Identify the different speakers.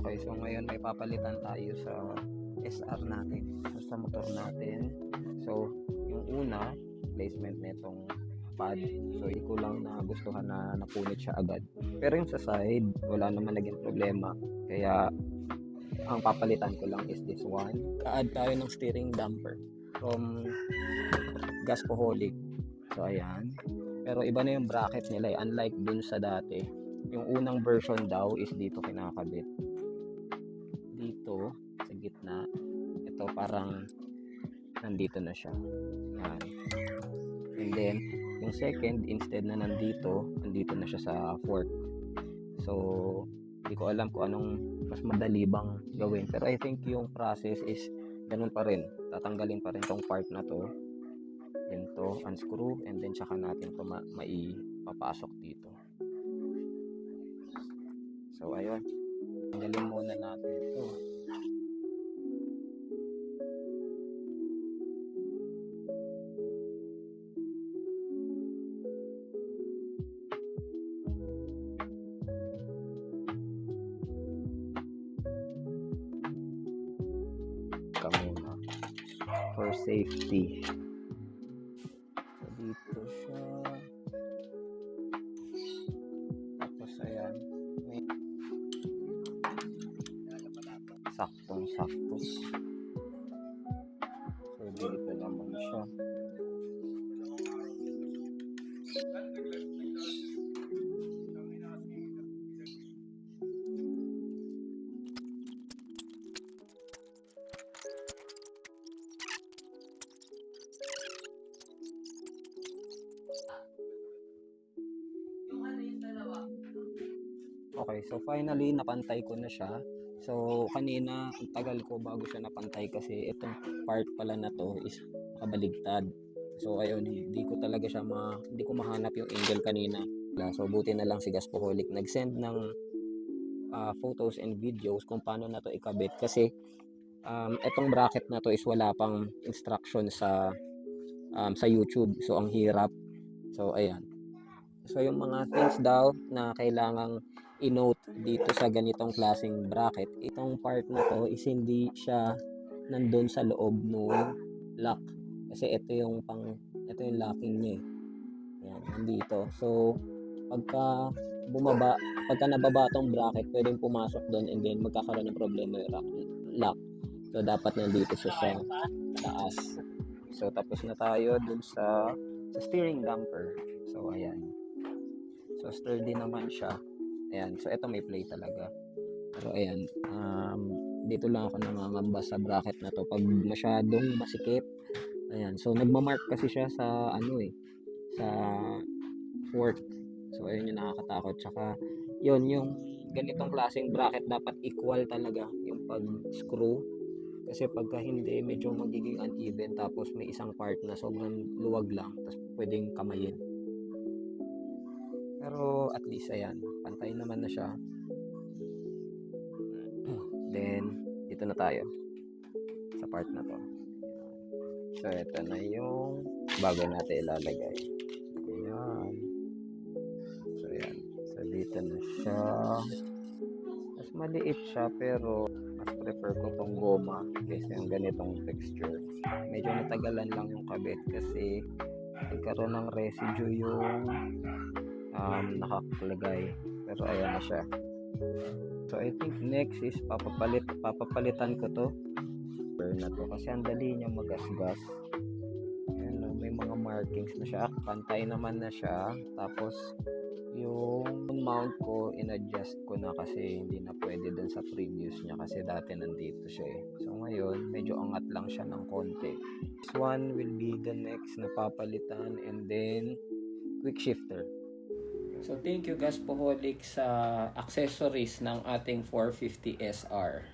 Speaker 1: Okay, so ngayon may papalitan tayo sa SR natin, sa motor natin. So, yung una, placement nitong pad. So, hindi ko lang nagustuhan na napunit siya agad. Pero yung sa side, wala naman naging problema. Kaya, ang papalitan ko lang is this one. Ka-add tayo ng steering damper from Gaspoholic. So, ayan. Pero iba na yung bracket nila eh. Unlike dun sa dati. Yung unang version daw is dito kinakabit. Dito, sa gitna. Ito parang nandito na siya. Yan. And then, yung second, instead na nandito na siya sa fork. So, hindi ko alam kung anong mas madali bang gawin. Pero I think yung process is ganun pa rin. Tatanggalin pa rin tong part na to. Then to, unscrew. And then, tsaka natin to maipapasok dito. So, ayun. Tanggalin muna natin ito. Muna for safety. So, dito siya. Tapos, ayan. May saktong-sakto. So, dito naman siya. Okay, so finally napantay ko na siya. So kanina ang tagal ko bago siya napantay kasi itong part pala na to is nakabaligtad. So ayun, hindi ko talaga siya hindi ko mahanap yung angle kanina. So buti na lang si Gaspoholic nag-send ng photos and videos kung paano na to ikabit kasi itong bracket na to is wala pang instruction sa YouTube. So ang hirap. So ayan. So yung mga things daw na kailangang i-note dito sa ganitong klaseng bracket, itong part na to is hindi siya nandun sa loob ng lock. Kasi ito yung locking niya eh. Yan, nandito. So pagka nababa tong bracket, pwedeng pumasok doon and then magkakaroon ng problema yung lock. So dapat nandito siya sa taas. So tapos na tayo dun sa steering damper. So ayan. So sturdy naman siya. Ayan, so ito may play talaga. Pero ayan, dito lang ako nangangamba sa bracket na to pag masyadong masikip. Ayan, so nagmamark kasi siya sa sa fork. So ayun yung nakakatakot. Tsaka yun, yung ganitong klaseng bracket dapat equal talaga yung pag-screw. Kasi pagka hindi, medyo magiging uneven tapos may isang part na sobrang luwag lang tapos pwedeng kamayin. Pero at least ayan, pantay naman na siya. Then dito na tayo sa part na to. So ito na yung bago natin ilalagay. Ayan. So ayan. So dito na siya. Mas maliit siya pero mas prefer ko tong goma kasi yung ganitong texture. Medyo natagalan lang yung kabit kasi nagkaroon ng residue yung nakakalagay. Pero ayan na siya. So I think next is papapalitan ko to na to kasi ang dali niya magasgas. Ayan, may mga markings na siya. Pantay naman na siya. Tapos yung mount ko in-adjust ko na kasi hindi na pwede dun sa previous niya kasi dati nandito siya eh. So ngayon medyo angat lang siya ng konti. This one will be the next na papalitan and then quick shifter. So thank you Gaspoholic sa accessories ng ating 450 SR.